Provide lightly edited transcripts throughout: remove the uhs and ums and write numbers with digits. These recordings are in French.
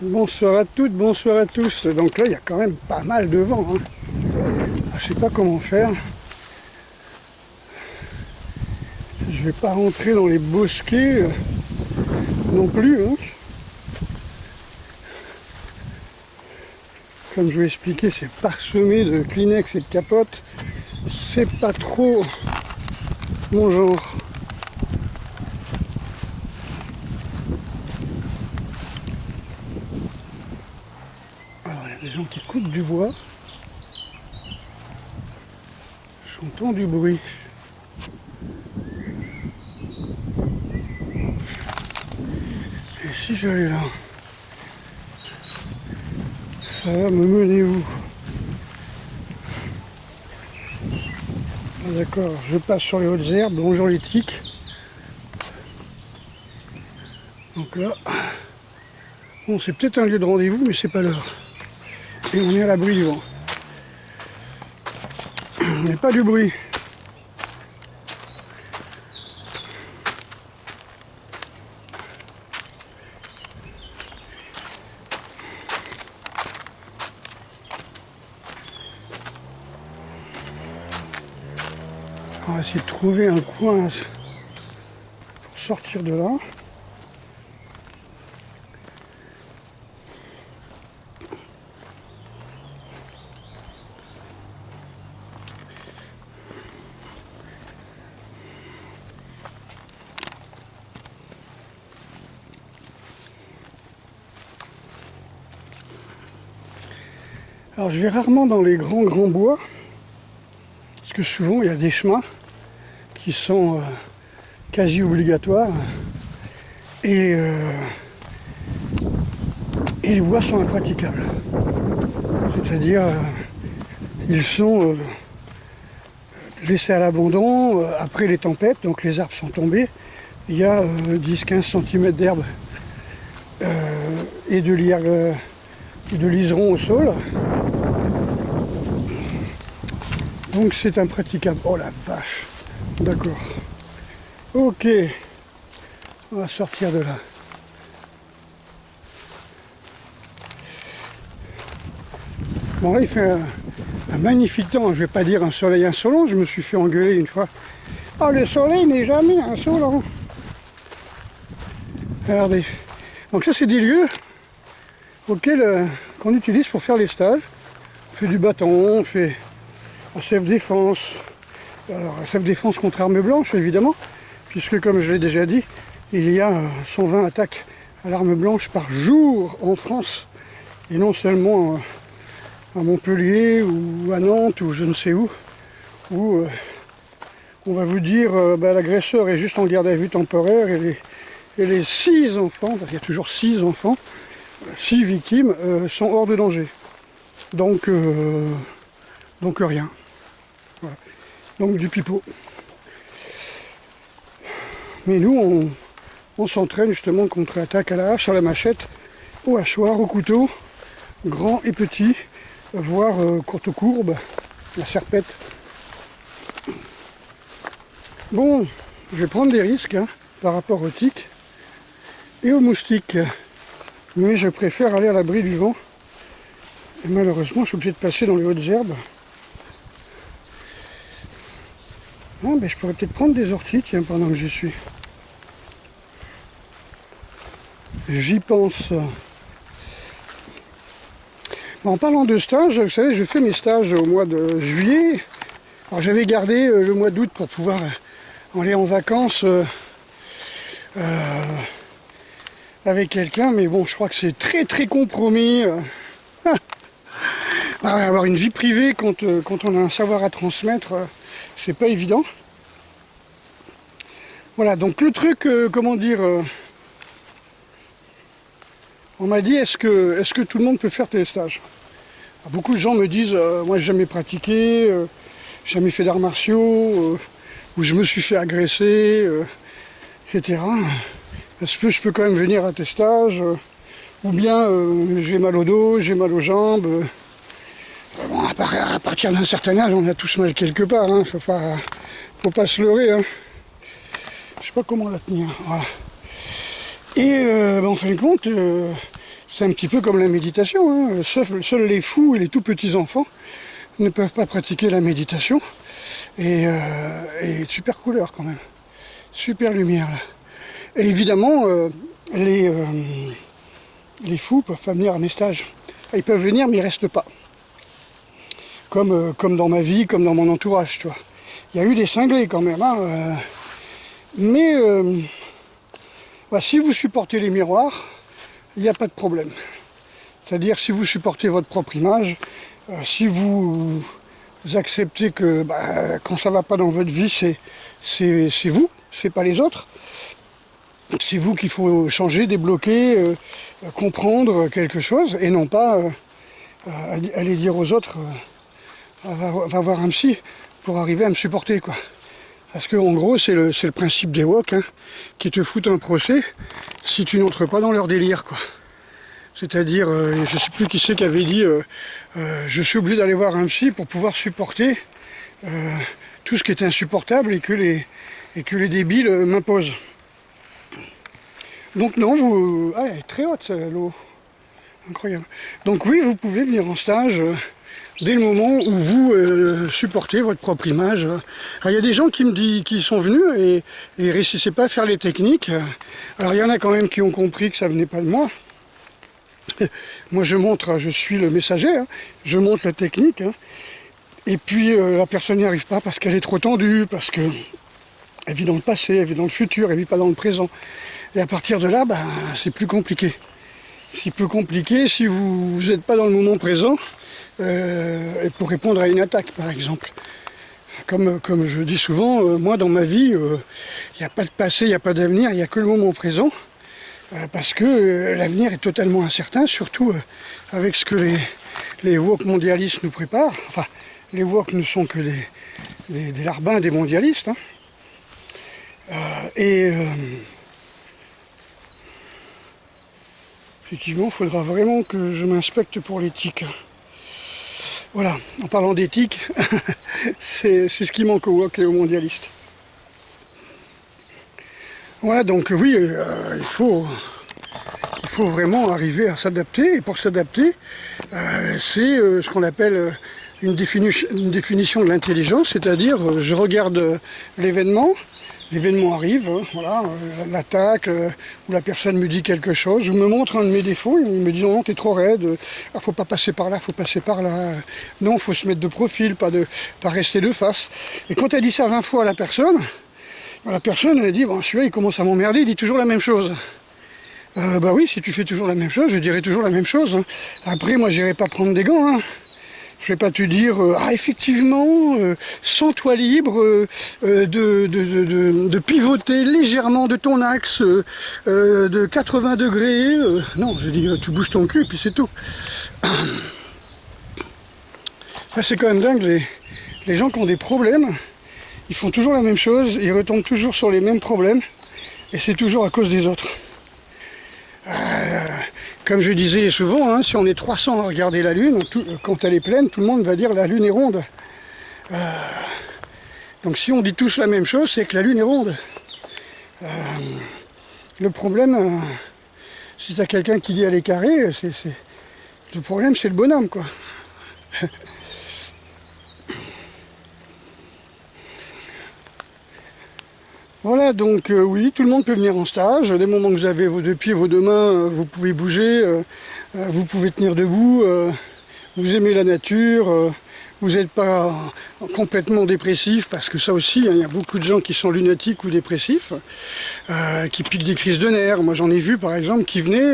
Bonsoir à toutes, bonsoir à tous. Donc là, il y a quand même pas mal de vent. Hein. Je sais pas comment faire. Je vais pas rentrer dans les bosquets non plus. Hein. Comme je vous l'ai expliqué, c'est parsemé de Kleenex et de capotes. C'est pas trop mon genre. Alors, il y a des gens qui coupent du bois. J'entends du bruit. Et si j'allais là, ça va me mener où? Ah, d'accord, je passe sur les hautes herbes. Bonjour les tiques. Donc là, bon, c'est peut-être un lieu de rendez-vous, mais c'est pas l'heure. Et on est à l'abri du vent. On n'est pas du bruit. On va essayer de trouver un coin pour sortir de là. Alors je vais rarement dans les grands bois, parce que souvent il y a des chemins qui sont quasi obligatoires, et les bois sont impraticables. C'est-à-dire, ils sont laissés à l'abandon après les tempêtes, donc les arbres sont tombés, il y a 10-15 cm d'herbe et de liseron au sol. Donc c'est impraticable. Oh la vache. D'accord. Ok. On va sortir de là. Bon là il fait un magnifique temps. Je vais pas dire un soleil insolent. Je me suis fait engueuler une fois. Oh le soleil n'est jamais insolent. Regardez. Donc ça c'est des lieux auxquels qu'on utilise pour faire les stages. On fait du bâton, on fait la self-défense. Alors la self-défense contre arme blanche évidemment, puisque comme je l'ai déjà dit, il y a 120 attaques à l'arme blanche par jour en France, et non seulement à Montpellier ou à Nantes ou je ne sais où on va vous dire l'agresseur est juste en garde à vue temporaire et les 6 enfants, parce qu'il y a toujours 6 enfants, 6 victimes sont hors de danger. Donc rien. Voilà. Donc du pipeau. Mais nous, on s'entraîne justement contre attaque à la hache, à la machette, au hachoir, au couteau, grand et petit, voire courte courbe, la serpette. Bon, je vais prendre des risques par rapport aux tiques et aux moustiques. Mais je préfère aller à l'abri du vent. Et malheureusement, je suis obligé de passer dans les hautes herbes. Ah, ben, je pourrais peut-être prendre des orties, tiens, pendant que j'y suis. J'y pense. En parlant de stage, vous savez, je fais mes stages au mois de juillet. Alors j'avais gardé le mois d'août pour pouvoir aller en vacances avec quelqu'un, mais bon, je crois que c'est très compromis. Avoir une vie privée quand on a un savoir à transmettre, c'est pas évident. Voilà, donc le truc, comment dire, on m'a dit, est-ce que tout le monde peut faire téléstage? Beaucoup de gens me disent, moi j'ai jamais pratiqué, jamais fait d'arts martiaux, ou je me suis fait agresser, etc. Est-ce que je peux quand même venir à tes stages? Ou bien j'ai mal au dos, j'ai mal aux jambes. Bon, à partir d'un certain âge, on a tous mal quelque part, hein, faut pas se leurrer. Hein. Je sais pas comment la tenir. Voilà. Et en fin de compte, C'est un petit peu comme la méditation, hein. Seuls les fous et les tout petits enfants ne peuvent pas pratiquer la méditation. Et super couleur quand même, super lumière là. Et évidemment, les fous peuvent pas venir à mes stages. Ils peuvent venir mais ils restent pas. Comme dans ma vie, comme dans mon entourage, tu vois. Il y a eu des cinglés quand même, hein, mais bah, si vous supportez les miroirs, il n'y a pas de problème. C'est-à-dire si vous supportez votre propre image, si vous acceptez que bah, quand ça ne va pas dans votre vie, c'est vous, c'est pas les autres. C'est vous qu'il faut changer, débloquer, comprendre quelque chose, et non pas aller dire aux autres va voir un psy pour arriver à me supporter, quoi. Parce que en gros c'est le principe des woks, hein, qui te foutent un procès si tu n'entres pas dans leur délire, quoi. C'est-à-dire, je ne sais plus qui c'est qui avait dit je suis obligé d'aller voir un psy pour pouvoir supporter tout ce qui est insupportable et que les débiles m'imposent. Donc non, ah, elle est très haute l'eau, incroyable. Donc oui, vous pouvez venir en stage dès le moment où vous supportez votre propre image. Alors il y a des gens qui sont venus et ne réussissaient pas à faire les techniques. Alors il y en a quand même qui ont compris que ça venait pas de moi. Moi je montre, je suis le messager, hein, je montre la technique, hein, et puis la personne n'y arrive pas parce qu'elle est trop tendue, parce qu'elle vit dans le passé, elle vit dans le futur, elle vit pas dans le présent. Et à partir de là, ben, c'est plus compliqué. C'est plus compliqué si vous n'êtes pas dans le moment présent, et pour répondre à une attaque par exemple. Comme je dis souvent, moi dans ma vie, il n'y a pas de passé, il n'y a pas d'avenir, il n'y a que le moment présent. Parce que l'avenir est totalement incertain, surtout avec ce que les woke mondialistes nous préparent. Enfin, les woke ne sont que des larbins, des mondialistes. Hein. Effectivement, il faudra vraiment que je m'inspecte pour l'éthique. Voilà, en parlant d'éthique, c'est ce qui manque aux woke et aux mondialistes. Voilà, donc oui, il faut vraiment arriver à s'adapter. Et pour s'adapter, c'est ce qu'on appelle une définition de l'intelligence, c'est-à-dire je regarde l'événement arrive, voilà, l'attaque, où la personne me dit quelque chose, ou me montre un de mes défauts, et il me dit non, t'es trop raide, faut pas passer par là, faut passer par là, non, faut se mettre de profil, pas rester de face. Et quand elle dit ça 20 fois à la personne, elle dit, bon, celui-là il commence à m'emmerder, il dit toujours la même chose. Bah oui, si tu fais toujours la même chose, je dirai toujours la même chose. Hein. Après, moi, j'irai pas prendre des gants. Hein. Je vais pas te dire, ah effectivement, sens-toi libre de pivoter légèrement de ton axe de 80 degrés. Non, je dis, tu bouges ton cul, puis c'est tout. Enfin, c'est quand même dingue, les gens qui ont des problèmes. Ils font toujours la même chose, ils retombent toujours sur les mêmes problèmes, et c'est toujours à cause des autres. Comme je disais souvent, hein, si on est 300 à regarder la Lune, quand elle est pleine, tout le monde va dire la Lune est ronde. Donc si on dit tous la même chose, c'est que la Lune est ronde. Le problème, si tu as quelqu'un qui dit elle est carrée, le problème c'est le bonhomme, quoi. Voilà, donc oui, tout le monde peut venir en stage. Dès le moment que vous avez vos deux pieds, vos deux mains, vous pouvez bouger, vous pouvez tenir debout, vous aimez la nature, vous n'êtes pas complètement dépressif, parce que ça aussi, hein, il y a beaucoup de gens qui sont lunatiques ou dépressifs, qui piquent des crises de nerfs. Moi j'en ai vu par exemple qui venaient,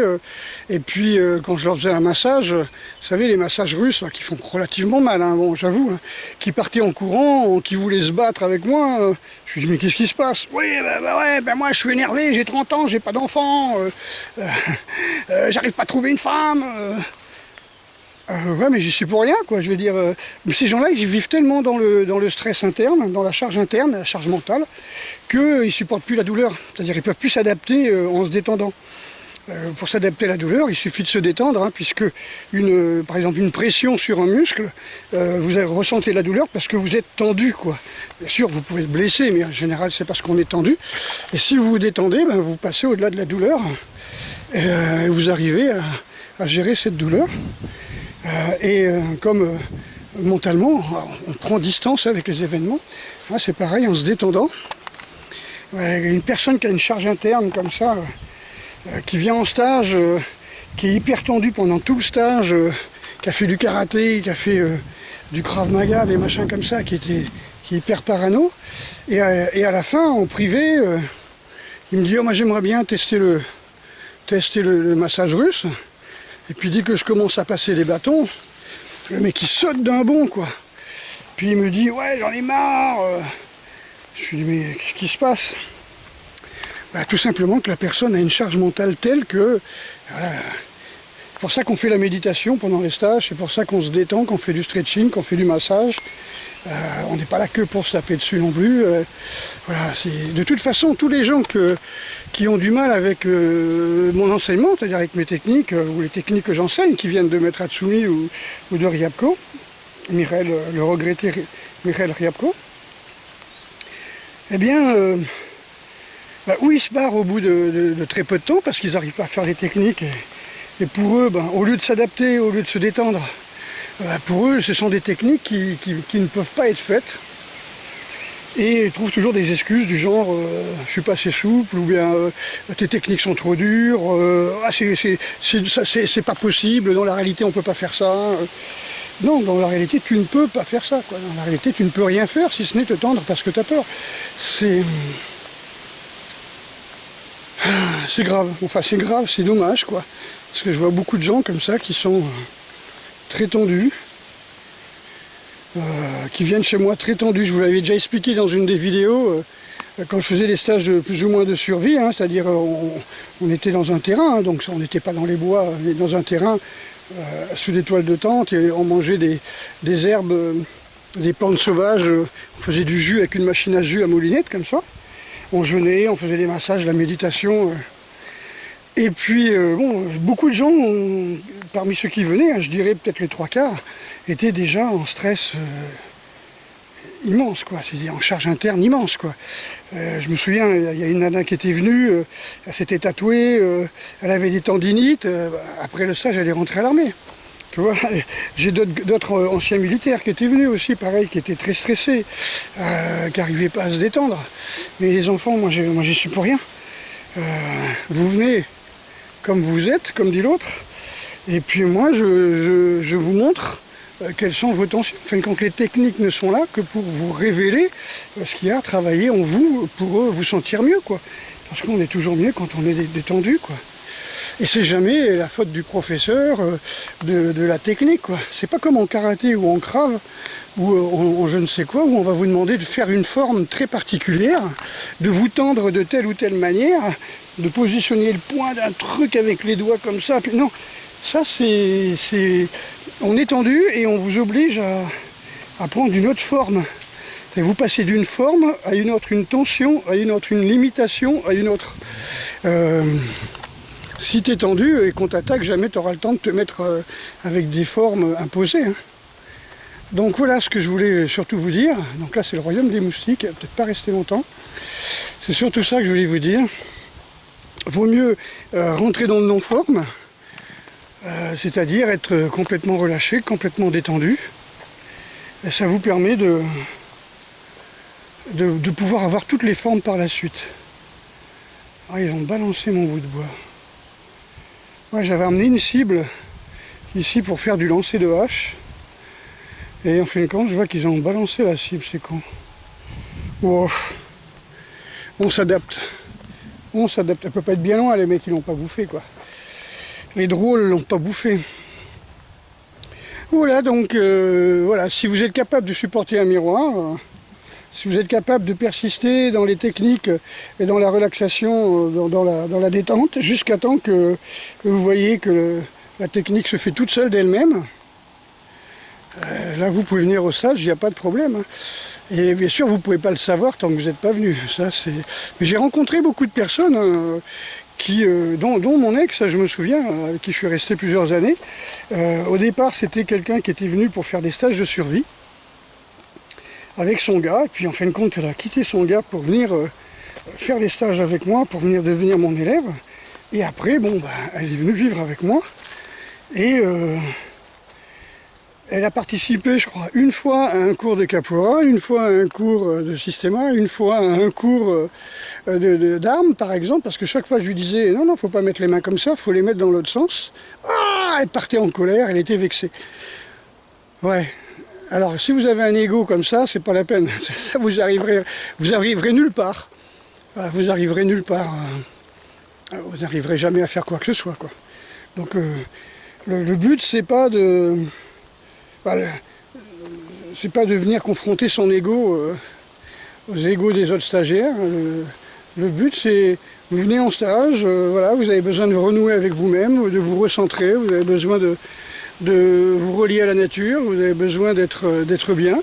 et puis quand je leur faisais un massage, vous savez les massages russes là, qui font relativement mal, hein, bon j'avoue, hein, qui partaient en courant, qui voulaient se battre avec moi, je lui dis mais qu'est-ce qui se passe? Oui, moi je suis énervé, j'ai 30 ans, j'ai pas d'enfant, j'arrive pas à trouver une femme. Ouais, mais j'y suis pour rien, quoi. Je veux dire, mais ces gens-là, ils vivent tellement dans le stress interne, dans la charge interne, la charge mentale, qu'ils ne supportent plus la douleur. C'est-à-dire qu'ils ne peuvent plus s'adapter en se détendant. Pour s'adapter à la douleur, il suffit de se détendre, hein, puisque par exemple une pression sur un muscle, vous ressentez la douleur parce que vous êtes tendu, quoi. Bien sûr, vous pouvez être blessé, mais en général, c'est parce qu'on est tendu. Et si vous vous détendez, ben, vous passez au-delà de la douleur, et vous arrivez à gérer cette douleur. Comme mentalement, on prend distance avec les événements, hein, c'est pareil en se détendant. Une personne qui a une charge interne comme ça, qui vient en stage, qui est hyper tendue pendant tout le stage, qui a fait du karaté, qui a fait du Krav Maga, des machins comme ça, qui est hyper parano. Et à la fin, en privé, il me dit « Oh, moi j'aimerais bien tester le massage russe ». Et puis dès que je commence à passer les bâtons, le mec il saute d'un bond, quoi. Puis il me dit « Ouais, j'en ai marre ». Je lui dis « Mais qu'est-ce qui se passe ?» Bah, tout simplement que la personne a une charge mentale telle que... Voilà, c'est pour ça qu'on fait la méditation pendant les stages, c'est pour ça qu'on se détend, qu'on fait du stretching, qu'on fait du massage. On n'est pas là que pour se taper dessus non plus. Voilà, de toute façon, tous les gens qui ont du mal avec mon enseignement, c'est-à-dire avec mes techniques, ou les techniques que j'enseigne, qui viennent de Maître Hatsumi ou de Ryabko, le regretté Mikhail Ryabko, eh bien, où ils se barrent au bout de très peu de temps, parce qu'ils n'arrivent pas à faire les techniques, et pour eux, au lieu de s'adapter, au lieu de se détendre, pour eux, ce sont des techniques qui ne peuvent pas être faites. Et ils trouvent toujours des excuses du genre je suis pas assez souple, ou bien tes techniques sont trop dures, c'est pas possible, dans la réalité on peut pas faire ça. Non, dans la réalité tu ne peux pas faire ça, quoi. Dans la réalité tu ne peux rien faire si ce n'est te tendre parce que tu as peur. C'est grave, enfin c'est grave, c'est dommage, quoi. Parce que je vois beaucoup de gens comme ça qui sont très tendus, qui viennent chez moi très tendus. Je vous l'avais déjà expliqué dans une des vidéos, quand je faisais des stages de plus ou moins de survie, hein, c'est-à-dire on était dans un terrain, hein, donc on n'était pas dans les bois, mais dans un terrain, sous des toiles de tente, et on mangeait des herbes, des plantes sauvages, on faisait du jus avec une machine à jus à moulinette, comme ça. On jeûnait, on faisait des massages, la méditation. Et puis, beaucoup de gens, parmi ceux qui venaient, hein, je dirais peut-être les 3/4, étaient déjà en stress immense, quoi. C'est-à-dire en charge interne immense, quoi. Je me souviens, il y a une nana qui était venue, elle s'était tatouée, elle avait des tendinites. Après le stage, elle est rentrée à l'armée. Tu vois, j'ai d'autres anciens militaires qui étaient venus aussi, pareil, qui étaient très stressés, qui n'arrivaient pas à se détendre. Mais les enfants, moi j'y suis pour rien. Vous venez comme vous êtes, comme dit l'autre, et puis moi je vous montre quelles sont vos tensions. Enfin, quand les techniques ne sont là que pour vous révéler ce qu'il y a à travailler en vous pour vous sentir mieux, quoi. Parce qu'on est toujours mieux quand on est détendu, quoi. Et c'est jamais la faute du professeur, de la technique, quoi. C'est pas comme en karaté ou en krav, ou en je ne sais quoi, où on va vous demander de faire une forme très particulière, de vous tendre de telle ou telle manière, de positionner le poing d'un truc avec les doigts comme ça. Puis non, ça on est tendu et on vous oblige à prendre une autre forme. Vous passez d'une forme à une autre, une tension à une autre, une limitation à une autre. Si tu es tendu et qu'on t'attaque, jamais tu auras le temps de te mettre avec des formes imposées, hein. Donc voilà ce que je voulais surtout vous dire. Donc là c'est le royaume des moustiques, il va peut-être pas rester longtemps. C'est surtout ça que je voulais vous dire. Vaut mieux rentrer dans le non-forme, c'est-à-dire être complètement relâché, complètement détendu. Et ça vous permet de pouvoir avoir toutes les formes par la suite. Ah, ils ont balancé mon bout de bois. Ouais, j'avais amené une cible ici pour faire du lancer de hache. Et en fin de compte, je vois qu'ils ont balancé la cible, c'est con. Wow. On s'adapte. On s'adapte. Elle peut pas être bien loin, les mecs, ils l'ont pas bouffé, quoi. Les drôles l'ont pas bouffé. Voilà, donc, voilà, si vous êtes capable de supporter un miroir, si vous êtes capable de persister dans les techniques et dans la relaxation, dans la détente, jusqu'à temps que vous voyez que la technique se fait toute seule d'elle-même, là vous pouvez venir au stage, il n'y a pas de problème, hein. Et bien sûr vous ne pouvez pas le savoir tant que vous n'êtes pas venu. Mais j'ai rencontré beaucoup de personnes, hein, dont mon ex, je me souviens, avec qui je suis resté plusieurs années. Au départ c'était quelqu'un qui était venu pour faire des stages de survie avec son gars, et puis en fin de compte elle a quitté son gars pour venir faire les stages avec moi, pour venir devenir mon élève. Et après, bon, bah, elle est venue vivre avec moi. Et elle a participé, je crois, une fois à un cours de capoeira, une fois à un cours de systéma, une fois à un cours d'armes, par exemple, parce que chaque fois je lui disais, non, non, faut pas mettre les mains comme ça, faut les mettre dans l'autre sens. Ah, elle partait en colère, elle était vexée. Ouais. Alors, si vous avez un ego comme ça, c'est pas la peine. Ça, vous arriverez nulle part. Vous arriverez nulle part. Vous n'arriverez jamais à faire quoi que ce soit, quoi. Donc, le but, c'est pas de... c'est pas de venir confronter son ego aux égos des autres stagiaires. Le but, c'est, vous venez en stage, voilà, vous avez besoin de renouer avec vous-même, de vous recentrer, vous avez besoin de vous relier à la nature, vous avez besoin d'être bien.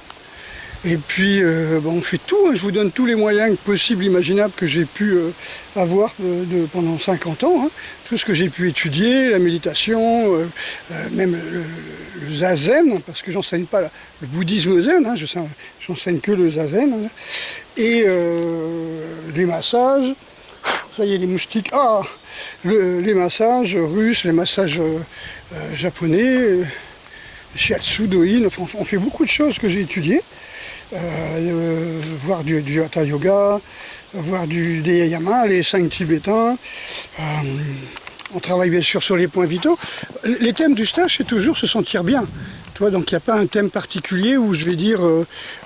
Et puis, on fait tout, hein. Je vous donne tous les moyens possibles, imaginables que j'ai pu avoir pendant 50 ans. Hein. Tout ce que j'ai pu étudier, la méditation, même le zazen, parce que j'enseigne pas le bouddhisme zen, hein, j'enseigne que le zazen. Hein. Et les massages, ça y est, les moustiques, les massages russes, les massages japonais, shiatsu, doin, enfin, on fait beaucoup de choses que j'ai étudiées. Voir du hatha yoga, voir des yamas, les 5 tibétains. On travaille bien sûr sur les points vitaux. Les thèmes du stage, c'est toujours se sentir bien. Tu vois, donc il n'y a pas un thème particulier où je vais dire,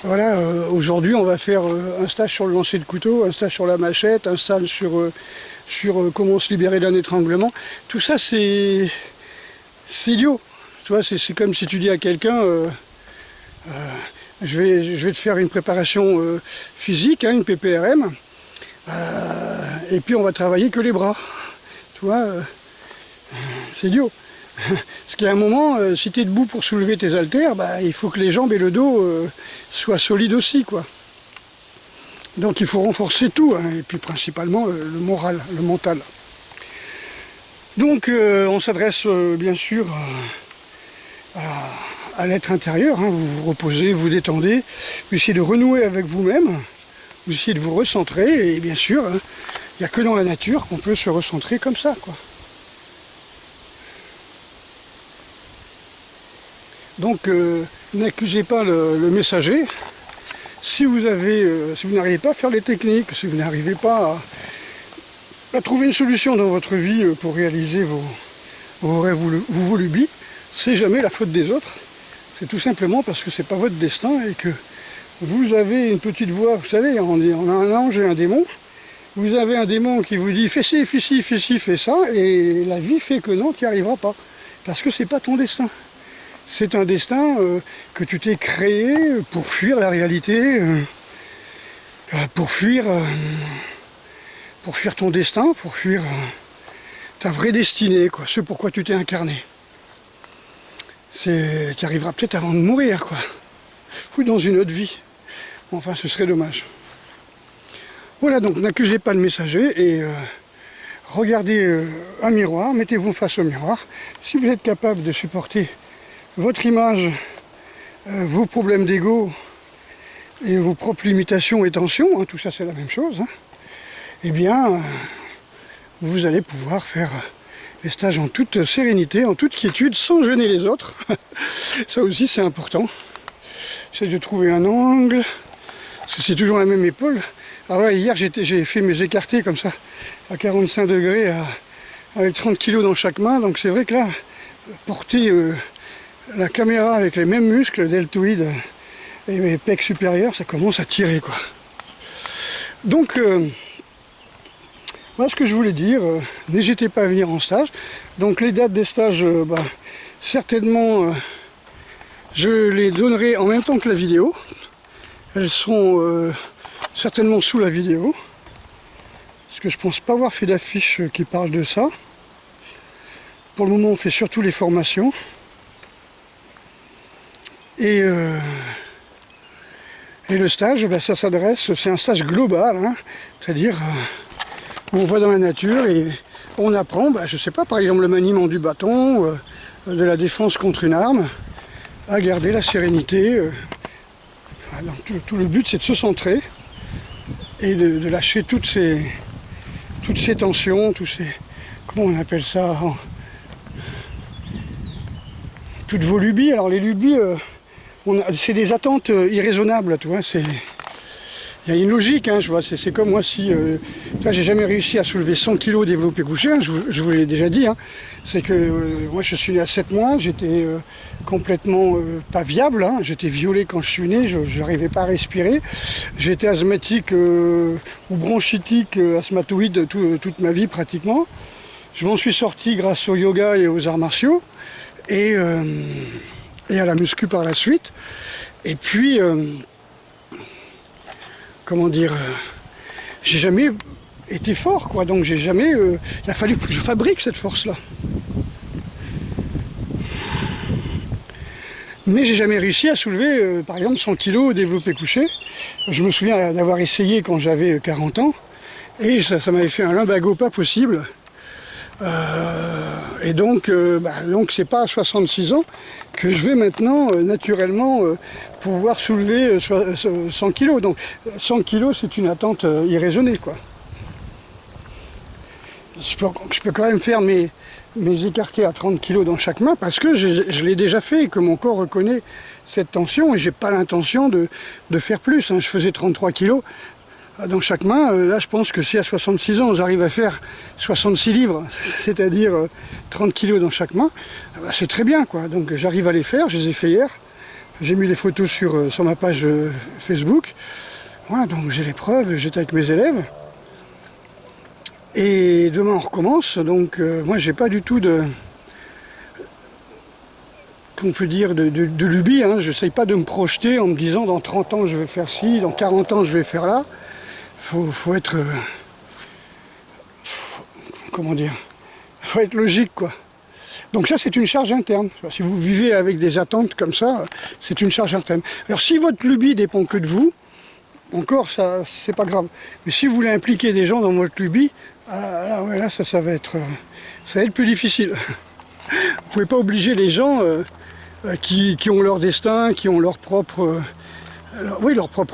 voilà, aujourd'hui on va faire un stage sur le lancer de couteau, un stage sur la machette, un stage sur comment se libérer d'un étranglement. Tout ça, c'est idiot. Tu vois, c'est comme si tu dis à quelqu'un... je vais te faire une préparation physique, hein, une PPRM, et puis on va travailler que les bras. Tu vois, c'est idiot. Parce qu'à un moment, si tu es debout pour soulever tes haltères, il faut que les jambes et le dos soient solides aussi, quoi. Donc il faut renforcer tout, hein, et puis principalement le moral, le mental. Donc on s'adresse bien sûr à l'être intérieur, hein, vous vous reposez, vous détendez, vous essayez de renouer avec vous-même, vous essayez de vous recentrer, et bien sûr, hein, il n'y a que dans la nature qu'on peut se recentrer comme ça, quoi. Donc n'accusez pas le messager. Si vous n'arrivez pas à faire les techniques, si vous n'arrivez pas à trouver une solution dans votre vie pour réaliser vos rêves ou vos lubies, c'est jamais la faute des autres. C'est tout simplement parce que c'est pas votre destin et que vous avez une petite voix, vous savez, on a un ange et un démon. Vous avez un démon qui vous dit fais ci, fais ci, fais ci, fais ça, et la vie fait que non, tu n'y arriveras pas. Parce que c'est pas ton destin. C'est un destin que tu t'es créé pour fuir la réalité, pour fuir ton destin, pour fuir ta vraie destinée, quoi, ce pourquoi tu t'es incarné. Tu y arriveras peut-être avant de mourir, quoi. Ou dans une autre vie. Enfin, ce serait dommage. Voilà, donc n'accusez pas le messager et regardez un miroir, mettez-vous face au miroir. Si vous êtes capable de supporter votre image, vos problèmes d'ego et vos propres limitations et tensions, hein, tout ça c'est la même chose, hein, eh bien, vous allez pouvoir faire les stages en toute sérénité, en toute quiétude, sans gêner les autres. Ça aussi c'est important. J'essaie de trouver un angle, parce que c'est toujours la même épaule. Alors là, hier j'ai fait mes écartés comme ça, à 45 degrés, avec 30 kg dans chaque main, donc c'est vrai que là, porter la caméra avec les mêmes muscles, deltoïdes et pecs supérieurs, ça commence à tirer, quoi. Donc, voilà ce que je voulais dire, n'hésitez pas à venir en stage. Donc les dates des stages, certainement, je les donnerai en même temps que la vidéo. Elles seront certainement sous la vidéo. Parce que je pense pas avoir fait d'affiche qui parle de ça. Pour le moment, on fait surtout les formations. Et le stage, ça s'adresse, c'est un stage global, hein, c'est-à-dire où on va dans la nature et on apprend, je sais pas, par exemple le maniement du bâton, de la défense contre une arme, à garder la sérénité. Donc, tout le but, c'est de se centrer et de lâcher toutes ces tensions, comment on appelle ça, toutes vos lubies. Alors les lubies, c'est des attentes irraisonnables, tu vois. Il y a une logique, hein, je vois. C'est comme moi si... j'ai jamais réussi à soulever 100 kg développé couché, hein, je vous l'ai déjà dit. Hein. C'est que moi je suis né à 7 mois, j'étais complètement pas viable, hein, j'étais violet quand je suis né, je n'arrivais pas à respirer. J'étais asthmatique ou bronchitique, asthmatoïde toute ma vie pratiquement. Je m'en suis sorti grâce au yoga et aux arts martiaux et à la muscu par la suite. Et puis... comment dire, j'ai jamais été fort, quoi, donc j'ai jamais... il a fallu que je fabrique cette force-là. Mais j'ai jamais réussi à soulever, par exemple, 100 kg développé couché. Je me souviens d'avoir essayé quand j'avais 40 ans, et ça m'avait fait un lumbago pas possible. Et donc c'est pas à 66 ans que je vais maintenant naturellement pouvoir soulever 100 kg. Donc 100 kg c'est une attente irraisonnée, quoi. Je peux quand même faire mes écartés à 30 kg dans chaque main parce que je l'ai déjà fait et que mon corps reconnaît cette tension et j'ai pas l'intention de faire plus. Hein. Je faisais 33 kg dans chaque main. Là je pense que si à 66 ans j'arrive à faire 66 livres, c'est-à-dire 30 kg dans chaque main, c'est très bien, quoi. Donc j'arrive à les faire, je les ai fait hier. J'ai mis les photos sur ma page Facebook. Voilà, donc j'ai les preuves, j'étais avec mes élèves. Et demain on recommence, donc moi j'ai pas du tout qu'on peut dire de lubie, hein. J'essaye pas de me projeter en me disant dans 30 ans je vais faire ci, dans 40 ans je vais faire là. Faut être... comment dire, faut être logique, quoi. Donc ça c'est une charge interne. Si vous vivez avec des attentes comme ça, c'est une charge interne. Alors si votre lubie dépend que de vous, encore ça c'est pas grave. Mais si vous voulez impliquer des gens dans votre lubie, là ça va être plus difficile. Vous pouvez pas obliger les gens qui ont leur destin, qui ont leur propre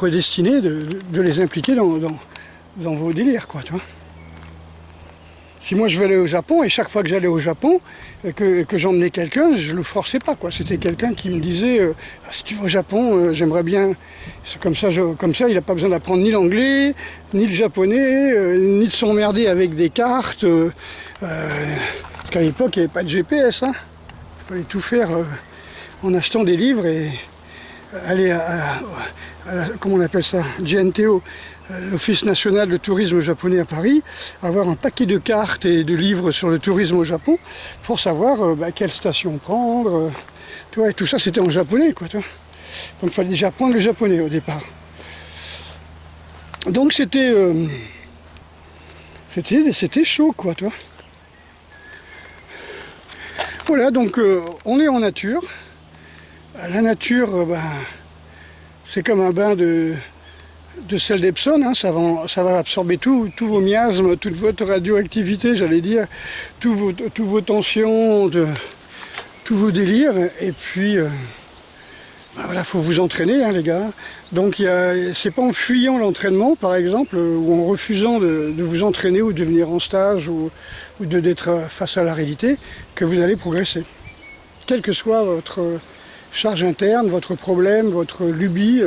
destinée, de les impliquer dans vos délires, quoi, tu vois. Si moi je vais aller au Japon, et chaque fois que j'allais au Japon, que j'emmenais quelqu'un, je le forçais pas, quoi. C'était quelqu'un qui me disait si tu vas au Japon, j'aimerais bien. C'est comme ça, il n'a pas besoin d'apprendre ni l'anglais, ni le japonais, ni de s'emmerder avec des cartes. Parce qu'à l'époque, il n'y avait pas de GPS. Hein. Il fallait tout faire en achetant des livres et aller à comment on appelle ça, JNTO, l'Office national de tourisme japonais à Paris, avoir un paquet de cartes et de livres sur le tourisme au Japon pour savoir quelle station prendre. Tu vois, et tout ça c'était en japonais, quoi. Tu vois. Donc il fallait déjà apprendre le japonais au départ. Donc c'était chaud, quoi, tu vois. Voilà, donc on est en nature. La nature, c'est comme un bain de sel d'Epsom, hein, ça va absorber tous vos miasmes, toute votre radioactivité, j'allais dire, tous vos tensions, tous vos délires. Et puis, voilà, faut vous entraîner, hein, les gars. Donc, c'est pas en fuyant l'entraînement, par exemple, ou en refusant de vous entraîner ou de venir en stage ou d'être face à la réalité, que vous allez progresser. Quelle que soit votre charge interne, votre problème, votre lubie.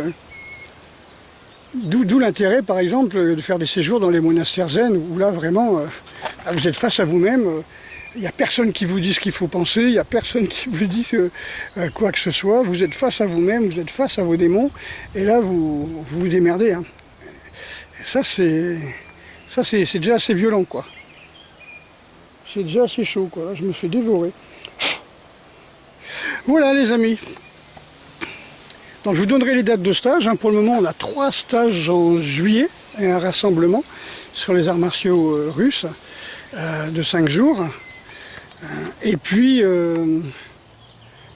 D'où l'intérêt, par exemple, de faire des séjours dans les monastères zen, où là, vraiment, vous êtes face à vous-même. Il n'y a personne qui vous dit ce qu'il faut penser, il n'y a personne qui vous dit quoi que ce soit. Vous êtes face à vous-même, vous êtes face à vos démons, et là, vous vous démerdez. Hein. Ça, c'est déjà assez violent, quoi. C'est déjà assez chaud, quoi. Là, je me fais dévorer. Voilà, les amis. Donc je vous donnerai les dates de stage. Hein. Pour le moment, on a 3 stages en juillet et un rassemblement sur les arts martiaux russes de 5 jours. Et puis, en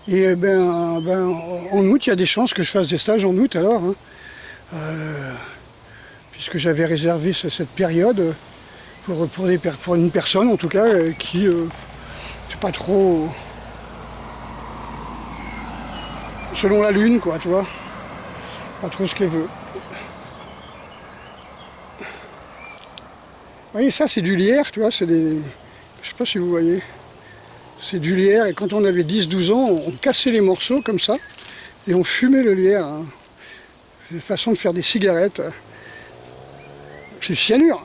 août, il y a des chances que je fasse des stages en août alors. Hein. Puisque j'avais réservé cette période pour une personne, en tout cas, qui c'est pas trop... selon la lune, quoi, tu vois. Pas trop ce qu'elle veut. Vous voyez, ça c'est du lierre, tu vois, c'est des... Je sais pas si vous voyez. C'est du lierre, et quand on avait 10-12 ans, on cassait les morceaux comme ça, et on fumait le lierre. Hein. C'est une façon de faire des cigarettes. C'est cyanure.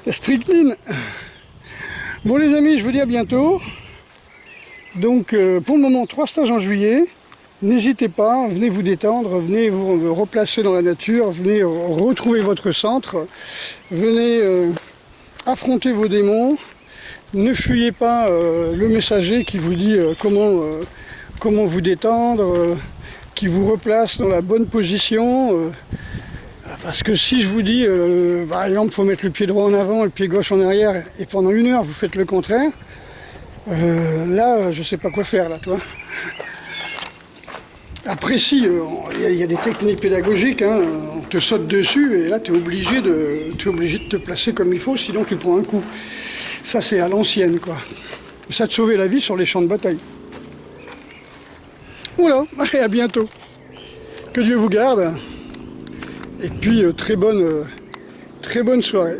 La strychnine. Bon les amis, je vous dis à bientôt. Donc pour le moment, 3 stages en juillet. N'hésitez pas, venez vous détendre, venez vous replacer dans la nature, venez retrouver votre centre, venez affronter vos démons. Ne fuyez pas le messager qui vous dit comment vous détendre, qui vous replace dans la bonne position. Parce que si je vous dis, par exemple, il faut mettre le pied droit en avant et le pied gauche en arrière, et pendant 1 heure vous faites le contraire, là je ne sais pas quoi faire, là, toi. Après si, il y a des techniques pédagogiques, hein, on te saute dessus et là tu es obligé de te placer comme il faut, sinon tu prends un coup. Ça c'est à l'ancienne quoi. Ça te sauvait la vie sur les champs de bataille. Voilà, allez à bientôt. Que Dieu vous garde. Et puis très bonne soirée.